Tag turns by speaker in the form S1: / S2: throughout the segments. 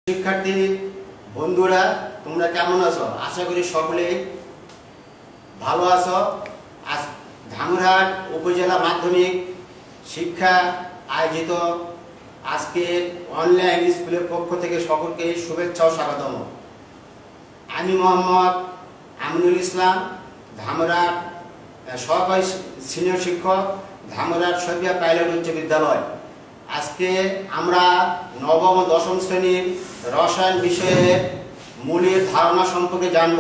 S1: শিক্ষার্থী বন্ধুরা, তোমরা কেমন আছো? আশা করি সকলেই ভালো আছো। আজ ধামুরহাট উপজেলা মাধ্যমিক শিক্ষা আয়োজিত আজকের অনলাইন স্কুলের পক্ষ থেকে সকলকে শুভেচ্ছা ও স্বাগতম। আমি মোহাম্মদ আমিনুল ইসলাম, ধামুরহাট সহকারী সিনিয়র শিক্ষক, ধামুরহাট শফিয়া পাইলট উচ্চ বিদ্যালয়। আজকে আমরা নবম ও দশম শ্রেণীর রসায়ন বিষয়ের মূলের ধারণা সম্পর্কে জানব।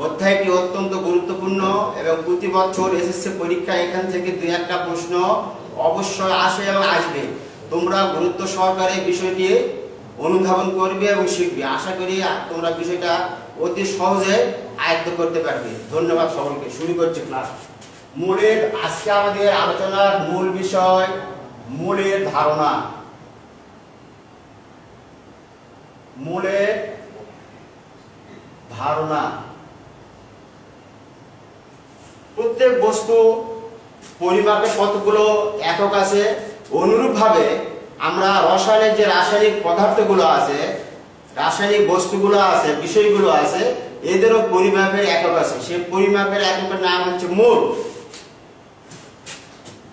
S1: অধ্যায়টি অত্যন্ত গুরুত্বপূর্ণ এবং প্রতি বছর এসএসসি পরীক্ষায় এখান থেকে দুই একটা প্রশ্ন অবশ্যই আসে এবং আসবে। তোমরা গুরুত্ব সহকারে বিষয়টি অনুধাবন করবে এবং শিখবে। আশা করি তোমরা বিষয়টা অতি সহজে আয়ত্ত করতে পারবে। ধন্যবাদ সকলকে। শুরু করছি ক্লাস। মূলের আজকে আমাদের আলোচনার মূল বিষয় মূলের ধারণা। মূলের ধারণা। প্রত্যেক বস্তু পরিমাপের কতগুলো একক আছে, অনুরূপভাবে আমরা রসায়নের যে রাসায়নিক পদার্থগুলো আছে, রাসায়নিক বস্তুগুলো আছে, বিষয়গুলো আছে, এদেরও পরিমাপের একক আছে। সেই পরিমাপের এককের নাম হচ্ছে মোল।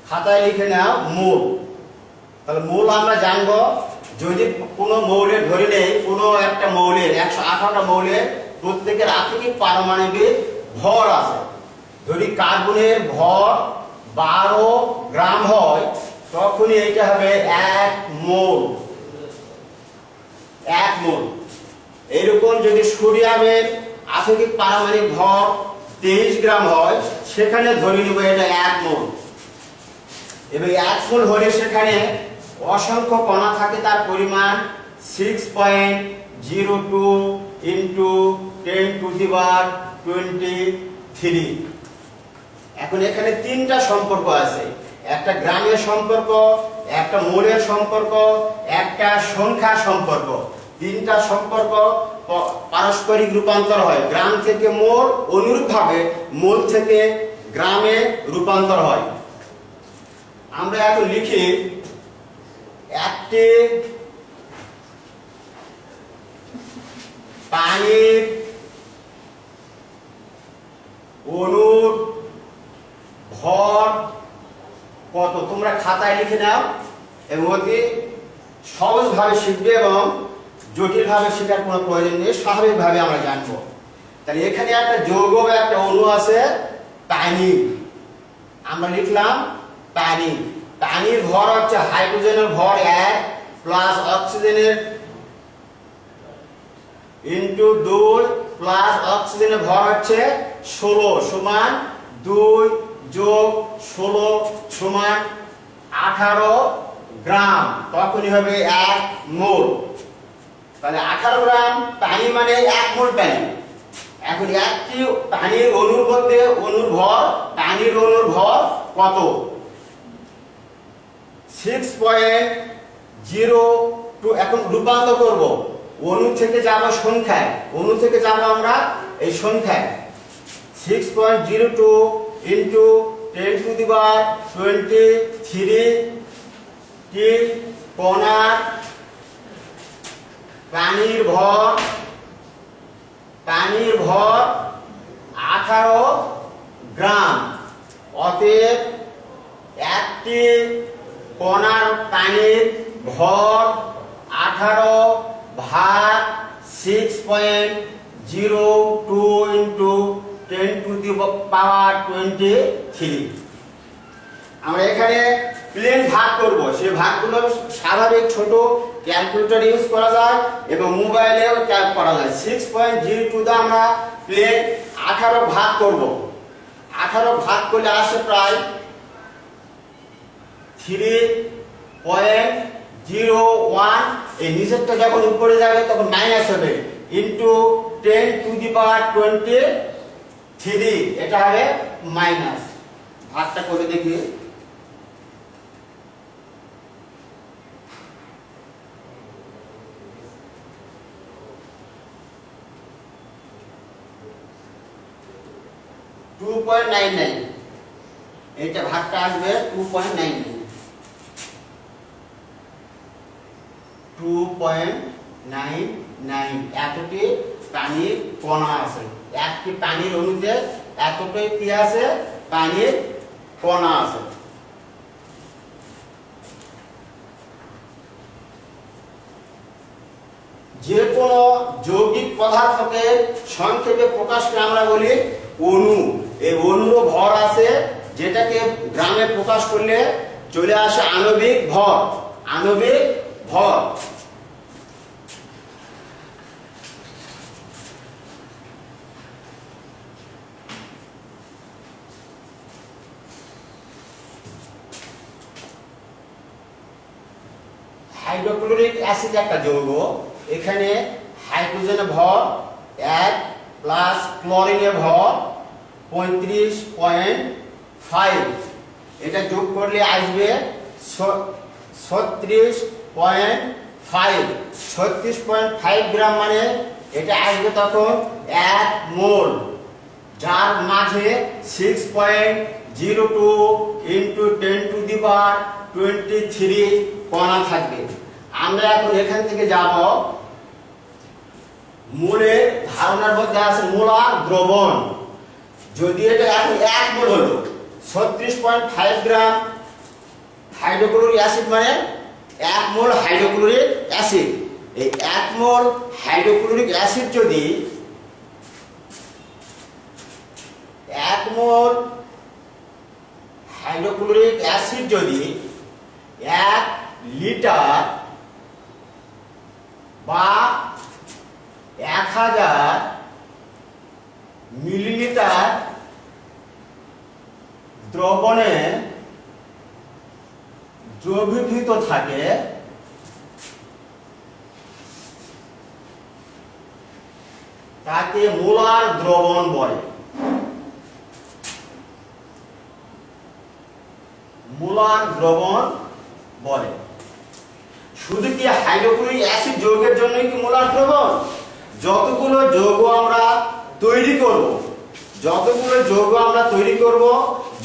S1: খাতায় লিখে নাও মোল। তাহলে মোল আমরা জানবো, যদি কোনো মৌলের ধরে নেই, কোনো একটা মৌলের 118টা মৌলের প্রত্যেকের আপেক্ষিক পারমাণবিক ভর আছে। যদি কার্বনের ভর 12 গ্রাম হয়, তখনই এটা হবে 1 মোল। 1 মোল। এইরকম যদি সোডিয়ামের আপেক্ষিক পারমাণবিক ভর 23 গ্রাম হয়, সেখানে ধরে নিব এটা 1 মোল। এবং 1 মোল হলে সেখানে অসংখ্য কণা থাকে, তার পরিমাণ 6.02 ইন্টু 10⁻23। এখন এখানে তিনটা সম্পর্ক আছে, একটা গ্রামের সম্পর্ক, একটা মোলের সম্পর্ক, একটা সংখ্যা সম্পর্ক। তিনটা সম্পর্ক পারস্পরিক রূপান্তর হয়। গ্রাম থেকে মোল, অনুরূপভাবে মোল থেকে গ্রামে রূপান্তর হয়। আমরা এখন লিখি একটি পানির অণুর ভর কত। তোমরা খাতায় লিখে নাও এবং অতি সহজভাবে শিখবে এবং জটিলভাবে শেখার কোনো প্রয়োজন নেই, স্বাভাবিকভাবে আমরা জানবো। তাহলে এখানে একটা যৌগ বা একটা অণু আছে পানি। আমরা লিখলাম পানি। পানির ভর হচ্ছে হাইড্রোজেনের ভর 1 প্লাস অক্সিজেনের ইন্টু 2 প্লাস অক্সিজেনের ভর হচ্ছে 16 সমান 2 যোগ 16 সমান 18 গ্রাম। তখনই হবে 1 মোল। তাহলে 18 গ্রাম পানি মানে 1 মোল পানি। এখন একটি পানির অণুর মধ্যে অণুর ভর, পানির অণুর ভর কত? 6.02। এখন রূপান্তর করব, অণু থেকে যাব সংখ্যায়, অণু থেকে যাব আমরা এই সংখ্যায়। 6.02 ইন্টু 10⁻23 টি কণার পানির ভর 18 গ্রাম। অতএব একটি কণার পানির ভর 18 ভাগ 6.02 ইন্টু 10⁻23। আমরা এখানে প্লেন ভাগ করব। সেই ভাগগুলো স্বাভাবিক ছোট ক্যালকুলেটর ইউজ করা যায় এবং মোবাইলেও ক্যালক করা যায়। 6.02 দা আমরা প্লেন 18 ভাগ করব। 18 ভাগ করলে আসে প্রায় 3.01। এই নিচেরটা যখন উপরে যাবে তখন মাইনাস হবে, ইন্টু 10⁻23। এটা হবে মাইনাস। ভাগটা করে দেখি। এটা ভাগটা আসবে 2.99। 2.99 0.999 এতটি পানির কণা আছে। একটি পানির অণুতে এতটাই কি আছে? পানির কণা আছে। যে কোনো যৌগিক পদার্থকে সংক্ষেপে প্রকাশ করে আমরা বলি অণু। এই অণুর ভর আছে, যেটাকে গ্রামে প্রকাশ করলে চলে আসে আণবিক ভর। আণবিক ভর। হাইড্রোক্লোরিক অ্যাসিড একটা যৌগ। এখানে হাইড্রোজেনের ভর 1 প্লাস ক্লোরিনের ভর 35.5। এটা যোগ করলে আসবে 36.5। 36.5 গ্রাম মানে এটা আসবে তখন 1 মোল, যার মাঝে 6.02 ইন্টু 10⁻23 কণা থাকবে। আমরা এখন এখান থেকে যাব মোলের ধারণার মধ্যে আছে মোলার দ্রবণ। যদি এটা এখন 1 মোল হলো 36.5 গ্রাম হাইড্রোক্লোরিক অ্যাসিড মানে 1 মোল হাইড্রোক্লোরিক অ্যাসিড। এই 1 মোল হাইড্রোক্লোরিক অ্যাসিড যদি 1 মোল হাইড্রোক্লোরিক অ্যাসিড যদি 1 লিটার বা 1000 মিলিলিটার দ্রবণে দ্রবীভূত থাকে, তাকে মোলার দ্রবণ বলে। মোলার দ্রবণ বলে। শুধু কি হাইড্রোক্লোরিক অ্যাসিড যৌগের জন্য কি মোলার দ্রবণ? যতগুলো যৌগ আমরা তৈরি করব,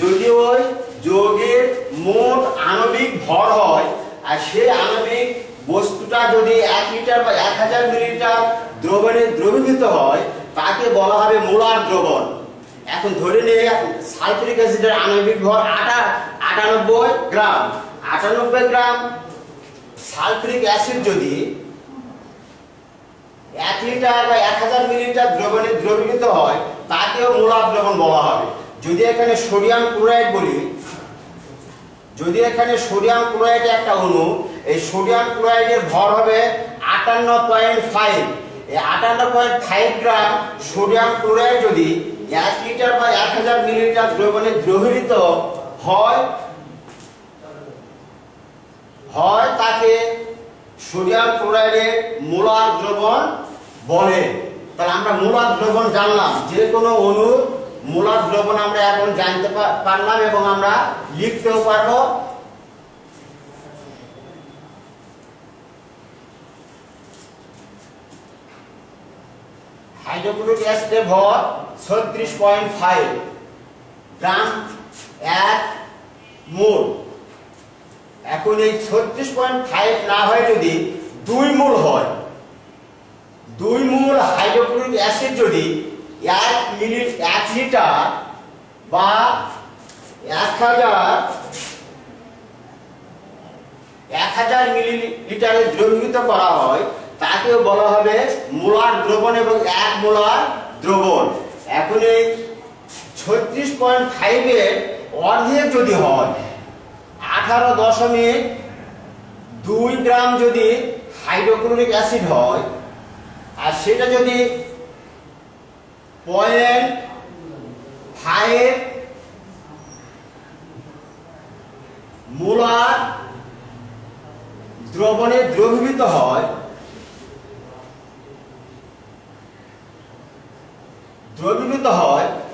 S1: যদি ওই যৌগের মোট আণবিক ভর হয়, আর সেই আণবিক বস্তুটা যদি 1 লিটার বা 1000 মিলিলিটার দ্রবণে দ্রবীভূত হয়, তাকে বলা হবে মোলার দ্রবণ। এখন ধরে নিয়ে সালফিউরিক অ্যাসিডের আণবিক ভর 98 গ্রাম। 98 গ্রাম সালফিউরিক অ্যাসিড যদি 1 লিটার বা 1000 মিলিলিটার দ্রবণে দ্রবীভূত হয়, তাকেও মোলার দ্রবণ বলা হবে। যদি এখানে সোডিয়াম ক্লোরাইড বলি, যদি এখানে সোডিয়াম ক্লোরাইড একটা অণু, এই সোডিয়াম ক্লোরাইডের ভর হবে 58.5। এই 58.5 গ্রাম সোডিয়াম ক্লোরাইড যদি 1 লিটার বা 1000 মিলিলিটার দ্রবণে দ্রবীভূত হয়, তাকে সোডিয়াম ক্লোরাইডের মোলার দ্রবণ বলে। তাহলে আমরা মোলার দ্রবণ জানলাম, যে কোনো অণুর মোলার দ্রবণ আমরা এখন জানতে পারলাম এবং আমরা লিখতেও পারবো। হাইড্রোক্লোরিক অ্যাসিডের ভর 36.5 গ্রাম 1 মোল। এখন এই 36.5 না হয় যদি 2 মোল হয়, 2 মোল হাইড্রোক্লোরিক অ্যাসিড যদি 1 লিটার বা 1000 মিলিলিটারে দ্রবীভূত করা হয়, তাকেও বলা হবে মোলার দ্রবণ এবং 1 মোলার দ্রবণ। এখন এই 36.5 এর অর্ধেক যদি হয় 18.2 গ্রাম যদি হাইড্রোক্লোরিক অ্যাসিড হয়, আর সেটা যদি 0.5 মোলার দ্রবণে দ্রবীভূত হয়,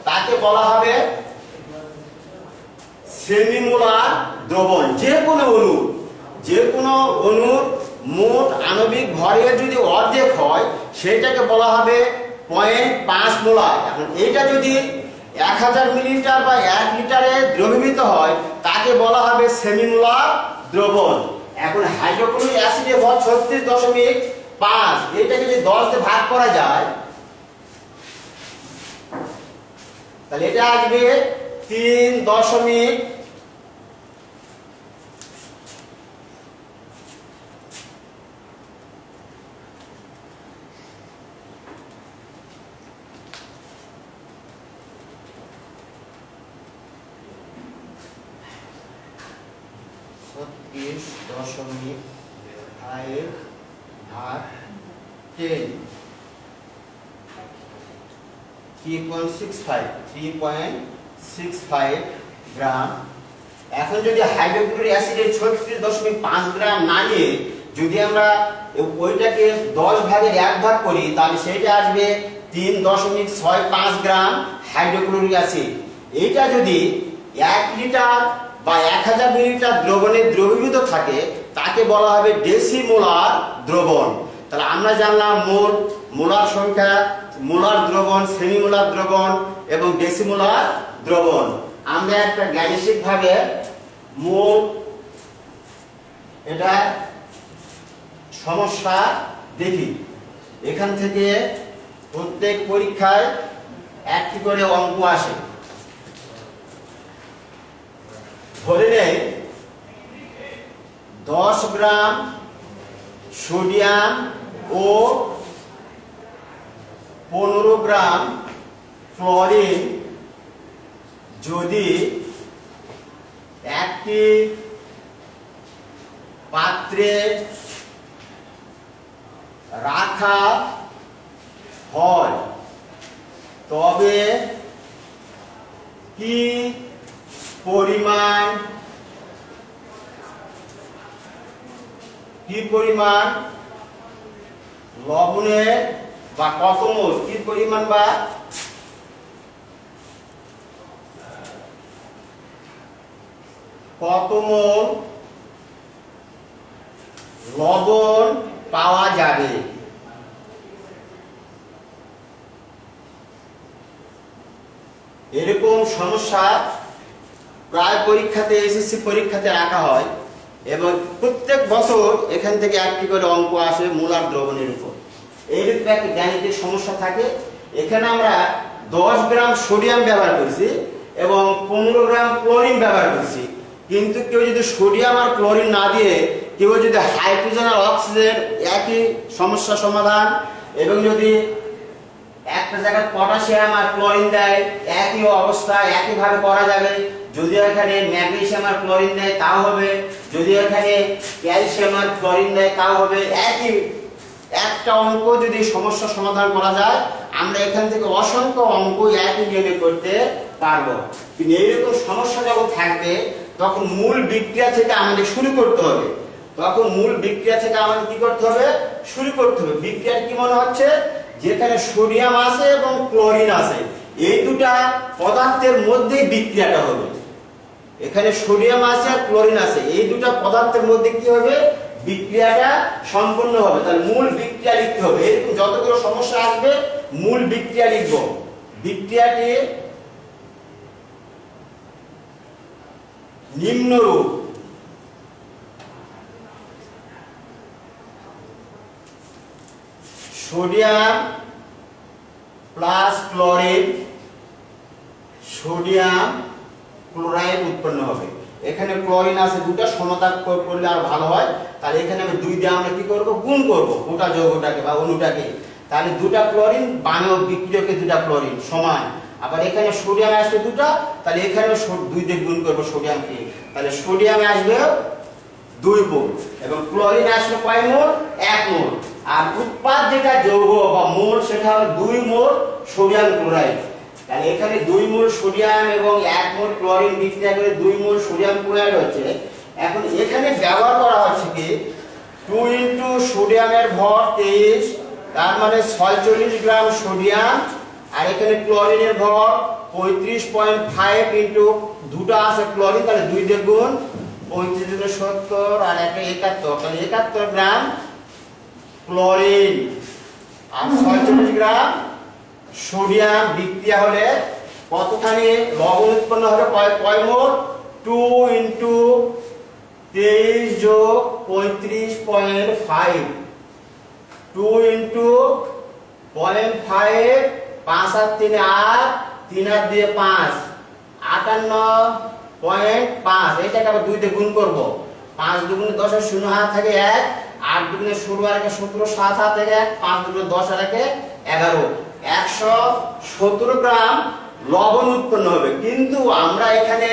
S1: তাকে বলা হবে সেমিমোলার দ্রবণ। যে কোনো অণুর মোট আণবিক ভরের যদি অর্ধেক হয়, সেটাকে বলা হবে 0.5 মোলার। এখন এইটা যদি 1000 মিলিলিটার বা 1 লিটারে দ্রবীভূত হয়, তাকে বলা হবে সেমিমোলার দ্রবণ। এখন হাইড্রোক্লোরিক অ্যাসিডের ভর 36.5 5, এটাকে যদি 10 দিয়ে ভাগ করা যায় তাহলে এটা আসবে 3.36 5 ভাগ 10 3.65 গ্রাম। এখন যদি হাইড্রোক্লোরিক অ্যাসিডের 36.5 গ্রাম না নিয়ে যদি আমরা ওইটাকে 10 ভাগের 1 ভাগ করি তাহলে সেটা আসবে 3.65 গ্রাম হাইড্রোক্লোরিক অ্যাসিড। এইটা যদি 1 লিটার বা 1000 মিলিলিটার দ্রবণে দ্রবীভূত থাকে তাকে বলা হবে ডেসিমোলার দ্রবণ। তাহলে আমরা জানলাম মোট, মোলার সংখ্যা, মোলার দ্রবণ, সেমিমোলার দ্রবণ এবং ডেসিমোলার দ্রবণ। আমরা একটা গাণিতিক ভাবে মোট এটা সমস্যা দেখি। এখান থেকে প্রত্যেক পরীক্ষায় একটি করে অঙ্ক আসে। ধরে নেই 10 গ্রাম সোডিয়াম ও 15 গ্রাম ক্লোরিন যদি একটি পাত্রে রাখা হয় তবে কি পরিমাণ লবণের বা কত মোল, কি পরিমাণ বা কত মোল লবণ পাওয়া যাবে। এরকম সমস্যা প্রায় পরীক্ষাতে, এসএসসি পরীক্ষাতে রাখা হয় এবং প্রত্যেক বছর এখান থেকে একটি করে অঙ্ক আসে মোলার দ্রবণের উপর। এইরকম একটা গাণিতিক সমস্যা থাকে। এখানে আমরা 10 গ্রাম সোডিয়াম ব্যবহার করছি এবং 15 গ্রাম ক্লোরিন ব্যবহার করছি, কিন্তু কেউ যদি সোডিয়াম আর ক্লোরিন না দিয়ে কেউ যদি হাইড্রোজেন আর অক্সিজেন একই সমস্যা সমাধান, এবং যদি একটা জায়গায় পটাশিয়াম আর ক্লোরিন দেয় একই অবস্থা একইভাবে করা যাবে। যদি এখানে ম্যাগনেসিয়াম আর ক্লোরিন দেয় তাও হবে, যদি এখানে ক্যালসিয়াম আর ক্লোরিন দেয় তাও হবে। একই একটা অঙ্ক যদি সমস্যা সমাধান করা যায় আমরা এখান থেকে অসংখ্য অঙ্ক একই নিয়মে করতে পারবো। কিন্তু এইরকম সমস্যা যখন থাকবে তখন মূল বিক্রিয়া থেকে আমাদের শুরু করতে হবে। কি করতে হবে? শুরু করতে হবে। বিক্রিয়া কি মনে হচ্ছে? যেখানে সোডিয়াম আছে এবং ক্লোরিন আছে, এই দুটা পদার্থের মধ্যেই বিক্রিয়াটা হবে। এখানে সোডিয়াম আছে আর ক্লোরিন আছে, এই দুটা পদার্থের মধ্যে কি হবে? বিক্রিয়াটা সম্পন্ন হবে। তাহলে মূল বিক্রিয়া লিখতে হবে। এরকম যতগুলো সমস্যা আসবে মূল বিক্রিয়া লিখব। বিক্রিয়াটি নিম্নরূপ: sodium plus chlorine, sodium chloride উৎপন্ন হবে। এখানে ক্লোরিন আছে, দুটো সমতা করলে আর ভালো হয়। তাহলে এখানে আমি 2 দিয়ে আমরা কি করব? গুণ করব গোটা যৌগটাকে বা অণুটাকে। তাহলে দুটা ক্লোরিন, বামেও বিক্রিয়কে দুটা ক্লোরিন সমান। আবার এখানে সোডিয়াম আসবে দুটো, তাহলে এখানে 2 দিয়ে গুণ করব সোডিয়ামকে। তাহলে সোডিয়ামে আসবে 2 মোল এবং ক্লোরিন আসবে কয় মোল? 1 মোল। আর উৎপাদ যেটা যৌগ বা মোল সেটা হলো 2 মোল সোডিয়াম ক্লোরাইড। তাহলে এখানে 2 মোল সোডিয়াম এবং 1 মোল ক্লোরিন বিক্রিয়া করে 2 মোল সোডিয়াম ক্লোরাইড হচ্ছে। এখন এখানে ব্যবহার করা হচ্ছে কি 2 ইনটু সোডিয়ামের ভর 23, তার মানে 46 গ্রাম সোডিয়াম, আর এখানে ক্লোরিনের ভর 35.5 ইনটু দুটো আছে ক্লোরিন, তাহলে 2 দিয়ে গুণ 35 × 70 আর 1 71, তাহলে 71 গ্রাম ক্লোরিন আর 46 গ্রাম সোডিয়াম বিক্রিয়া হলে কতখানি লবণ উৎপন্ন হবে? কয় মোল? 2 ইনটু 23 যোগ 35.5 2 ইন্টু 0.5, 5 আর 3 8, 3 আর 2 5, 58.5। এটাকে আবার 2 দিয়ে গুণ করব। 5 দুগুণে 10 এর 0 হাত থাকে 1, 8 দুগুণে 16 আর 1 17, 7 হাত থাকে 1, 5 দুগুণে 10 আর 1 11, 117 গ্রাম লবণ উৎপন্ন হবে। কিন্তু আমরা এখানে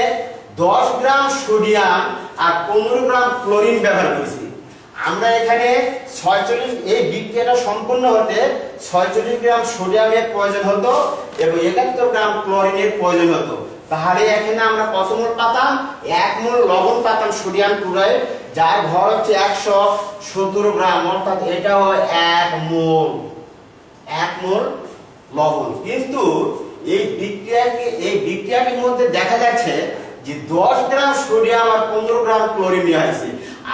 S1: 10 গ্রাম সোডিয়াম আর 15 গ্রাম ক্লোরিন ব্যবহার করেছি। আমরা এখানে 46, এই বিক্রিয়াটা সম্পূর্ণ হতে 46 গ্রাম সোডিয়ামের প্রয়োজন হতো এবং 71 গ্রাম ক্লোরিনের প্রয়োজন হতো। তাহলে এখানে আমরা কত মোল পাতাম? 1 মোল লবণ পাতাম সোডিয়াম ক্লোরাইড, যার ভর হচ্ছে 117 গ্রাম, অর্থাৎ এটাও 1 মোল লবণ। কিন্তু এই বিক্রিয়াটির মধ্যে দেখা যাচ্ছে যে 10 গ্রাম সোডিয়াম আর 15 গ্রাম ক্লোরিন নেওয়া হয়েছে।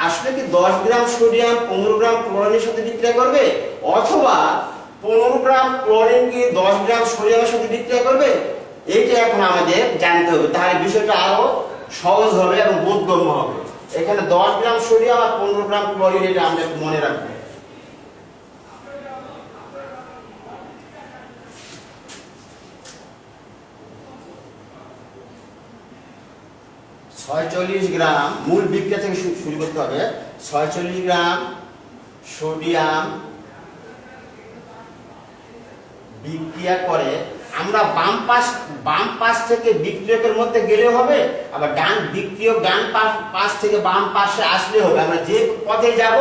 S1: আসলে কি 10 গ্রাম সোডিয়াম 15 গ্রাম ক্লোরিনের সাথে বিক্রিয়া করবে, অথবা 15 গ্রাম ক্লোরিন কি 10 গ্রাম সোডিয়ামের সাথে বিক্রিয়া করবে? এইটা এখন আমাদের জানতে হবে, তাহলে বিষয়টা আরো সহজ হবে এবং বোধগম্য হবে। এখানে 10 গ্রাম সোডিয়াম আর 15 গ্রাম ক্লোরিন, এটা আমরা একটু মনে রাখবো। $46 গ্রাম মূল বিক্রিয়া থেকে শুরু করতে হবে। 46 গ্রাম সোডিয়াম বিক্রিয়া করে, আমরা বাম পাশ থেকে বিক্রিয়কের মধ্যে গেলে হবে, আবার বিক্রিয়ক ডান পাশ থেকে বাম পাশে আসলে হবে। আমরা যে পথে যাব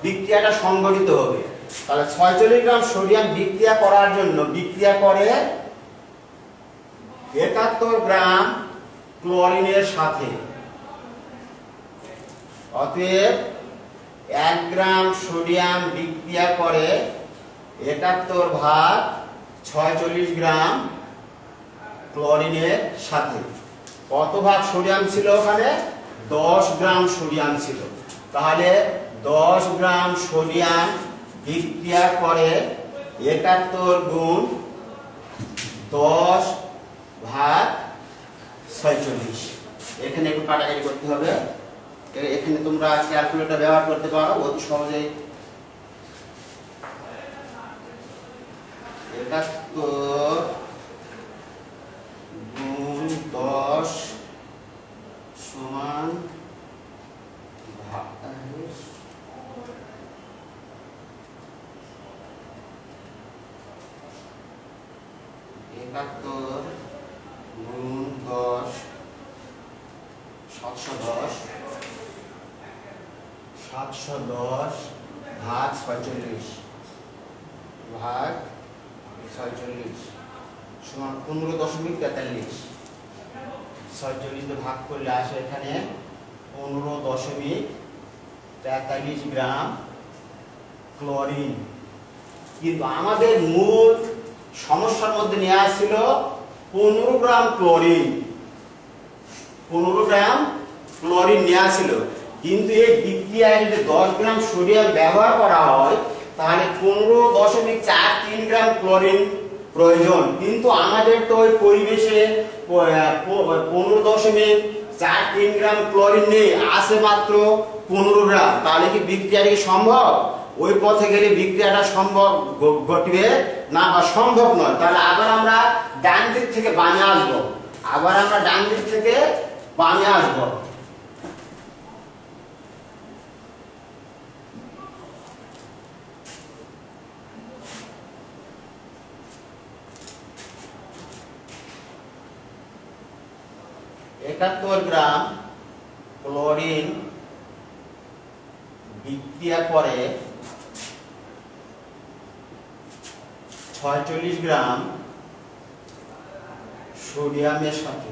S1: বিক্রিয়াটা সংঘটিত হবে। তাহলে 46 গ্রাম সোডিয়াম বিক্রিয়া করার জন্য বিক্রিয়া করে 71 গ্রাম ক্লোরিনের সাথে। অতএব 1 গ্রাম সোডিয়াম বিক্রিয়া করে 71 ভাগ 46 গ্রাম ক্লোরিনের সাথে। কত ভাগ সোডিয়াম ছিল ওখানে? 10 গ্রাম সোডিয়াম ছিল। তাহলে 10 গ্রাম সোডিয়াম বিক্রিয়া করে 71 গুণ 10 ভাগ 46। এখানে একটু কাটাকাটি করতে হবে। এখানে তোমরা ক্যালকুলেটর ব্যবহার করতে পারো অতি সহজেই। 71 গুণ 10 সমান 71 গুণ 10 710 ভাগ 46 সমান 15.43। 46 ভাগ করলে আসে এখানে 15.43 গ্রাম ক্লোরিন। কিন্তু আমাদের মূল সমস্যার মধ্যে নিয়ে আসছিল 15 গ্রাম ক্লোরিন। 15 গ্রাম ক্লোরিন নেওয়া ছিল, কিন্তু এই বিক্রিয়ায় যদি 10 গ্রাম সোডিয়াম ব্যবহার করা হয় তাহলে 15.43 গ্রাম ক্লোরিন প্রয়োজন। কিন্তু আমাদের তো ওই পরিবেশে 15.43 গ্রাম ক্লোরিন নেই, আছে মাত্র 15 গ্রাম। তাহলে কি বিক্রিয়াটি সম্ভব? ওই পথে গেলে বিক্রিয়াটা সম্ভব ঘটবে না বা সম্ভব নয়। তাহলে আবার আমরা ডান দিক থেকে বামে আসবো। 71 গ্রাম ক্লোরিন বিক্রিয়া করে 46 গ্রাম সোডিয়ামের সাথে।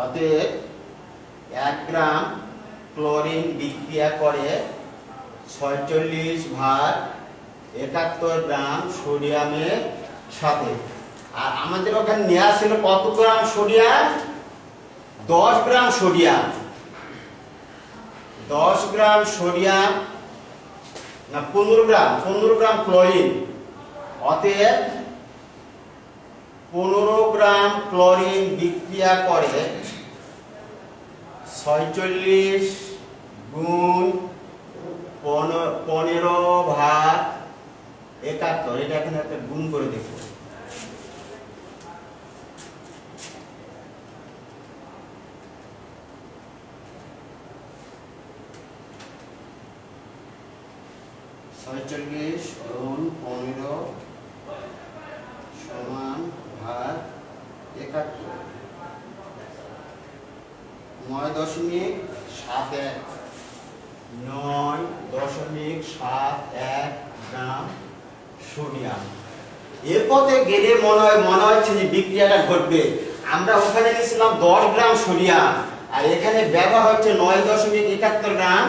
S1: অতএব 1 গ্রাম ক্লোরিন বিক্রিয়া করে 46 ভাগ 71 গ্রাম সোডিয়ামের সাথে। আর আমাদের ওখানে নেওয়া ছিল কত gram sodium? 10 gram sodium. 10 gram sodium না 15 গ্রাম ক্লোরিন। অতএব 15 গ্রাম ক্লোরিন বিক্রিয়া করে 46 গুণ 15/71, এটা এখানে একটা গুণ করে দেখো। ছয়চল্লিশ গুণ 15 সমান ভাগ 71, 9.71 9.71 গ্রাম সোডিয়াম। এরপরে গেলে মনে হচ্ছে যে বিক্রিয়াটা ঘটবে। আমরা ওখানে নিয়েছিলাম 10 গ্রাম সোডিয়াম, আর এখানে ব্যবহার হচ্ছে 9.71 গ্রাম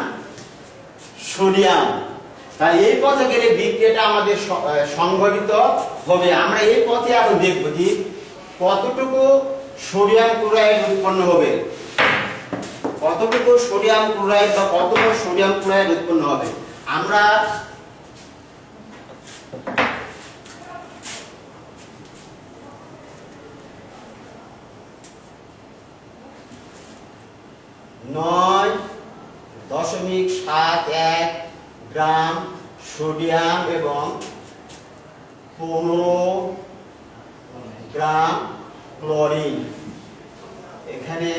S1: সোডিয়াম। তাই এই পথে গেলে বিক্রিয়াটা আমাদের সংঘটিত হবে। আমরা এই পথে আরো দেখব যে কতটুকু সোডিয়াম ক্লোরাইড উৎপন্ন হবে, কতটুকু সোডিয়াম ক্লোরাইড বা কত মোল সোডিয়াম ক্লোরাইড উৎপন্ন হবে। আমরা নয় 0.71 গ্রাম সোডিয়াম এবং 15 গ্রাম ক্লোরিন, এখানে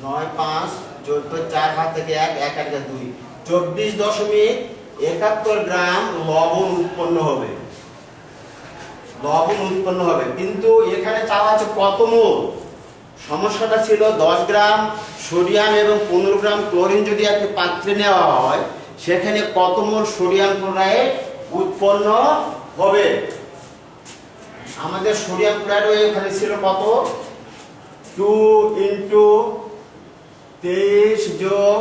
S1: 9 5 14 4 হাত থেকে 1 1 1 2 24.71 গ্রাম লবণ উৎপন্ন হবে। লবণ উৎপন্ন হবে, কিন্তু এখানে চাওয়া আছে কত মোল। সমস্যাটা ছিল 10 গ্রাম সোডিয়াম এবং 15 গ্রাম ক্লোরিন যদি একটা পাত্রে নেওয়া হয়, সেখানে কত মোল সোডিয়াম ক্লোরাইড উৎপন্ন হবে। আমাদের সোডিয়াম ক্লোরাইড এখানে ছিল কত, 2 × 23 যোগ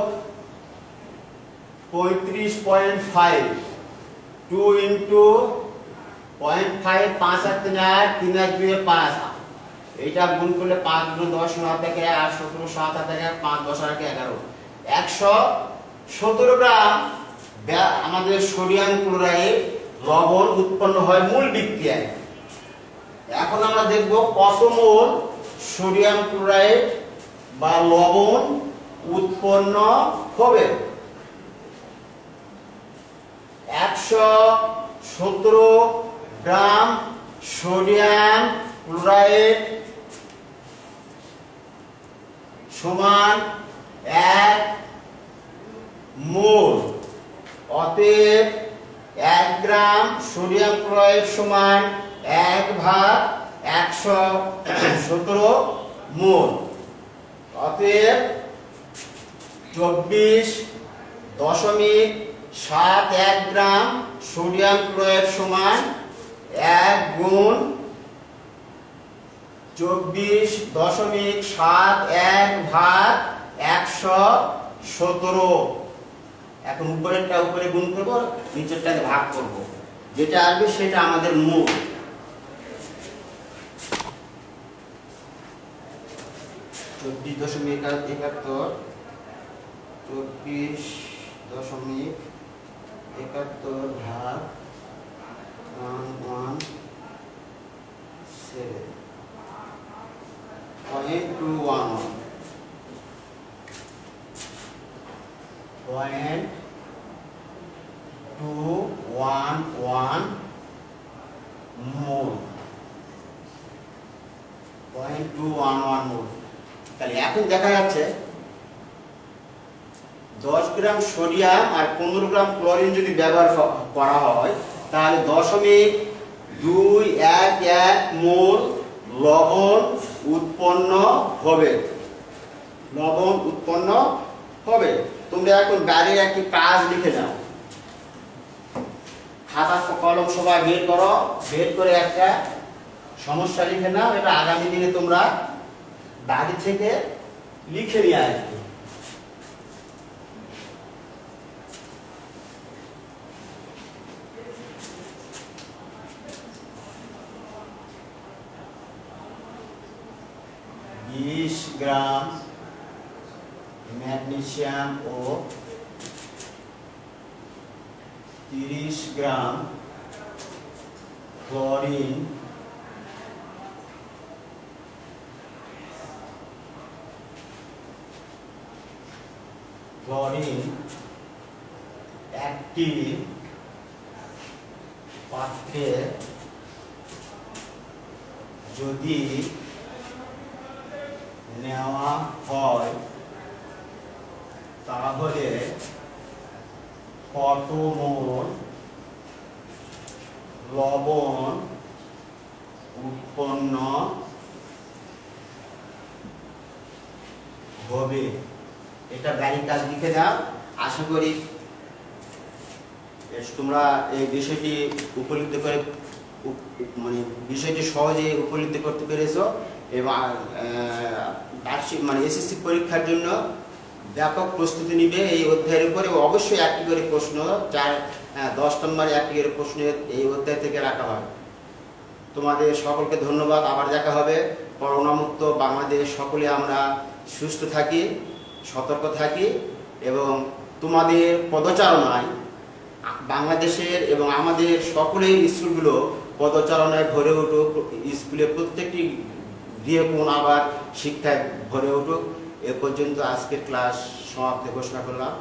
S1: 35.5, 2 × 0.5 5 আর 3 8 3 আর 2 5, এইটা গুণ করলে 5 × 10 9 থেকে 8 17 7 থেকে 5 10 আর 11 117 গ্রাম আমাদের সোডিয়াম ক্লোরাইড লবণ উৎপন্ন হয় মূল বিক্রিয়ায়। এখন আমরা দেখব কত মোল সোডিয়াম ক্লোরাইড বা লবণ উৎপন্ন হবে। 117 গ্রাম সোডিয়াম ক্লোরাইড সমান 1 মোল। অতএব 1 গ্রাম সোডিয়াম ক্লোরাইড সমান 1/117 মোল। অতএব 24.71 গ্রাম সোডিয়াম ক্লোরাইড সমান 1 গুণ 24.71/117। এখন উপরেরটা উপরে গুণ করব, নিচেরটাকে ভাগ করব, যেটা আসবে সেটা আমাদের মোল। 24.71 24.71 ভাগ 117 0.211 মোল, 0.211 মোল। তাহলে এখন দেখা যাচ্ছে 10 গ্রাম সোডিয়াম আর 15 গ্রাম ক্লোরিন যদি ব্যবহার করা হয়, তাহলে 0.211 মোল লবণ উৎপন্ন হবে। লবণ উৎপন্ন হবে। তোমরা এখন বাইরে একটি কাজ লিখে নাও, খাতা কলম সবাই বের করো, বের করে একটা সমস্যা লিখে নাও। এটা আগামী দিনে তোমরা বাড়ি থেকে লিখে নিয়ে আসবে। বিশ গ্রাম ম্যাগনেসিয়াম ও 30 গ্রাম ক্লোরিন ক্লোরিন একটি পাত্রে যদি নেওয়া হয় তাহলে কত মোল লবণ উৎপন্ন হবে? এটা ব্যারিক কাজ লিখে দাও। আশা করি তোমরা এই বিষয়টি উপলব্ধি করে মানে বিষয়টি সহজে উপলব্ধি করতে পেরেছো এবং বার্ষিক মানে এসএসসি পরীক্ষার জন্য ব্যাপক প্রস্তুতি নিবে এই অধ্যায়ের উপরে। অবশ্যই একটি করে প্রশ্ন 10 নম্বরে একটি করে প্রশ্ন এই অধ্যায় থেকে রাখা হয়। তোমাদের সকলকে ধন্যবাদ। আবার দেখা হবে। করোনামুক্ত বাংলাদেশ সকলে আমরা সুস্থ থাকি, সতর্ক থাকি এবং তোমাদের পদচারণায় বাংলাদেশের এবং আমাদের সকলের স্কুলগুলো পদচারণায় ভরে উঠুক। স্কুলের প্রত্যেকটি গৃহকোণ আবার শিক্ষায় ভরে উঠুক। এ পর্যন্ত আজকের ক্লাস সমাপ্তি ঘোষণা করলাম।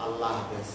S1: আল্লাহ হাফেজ।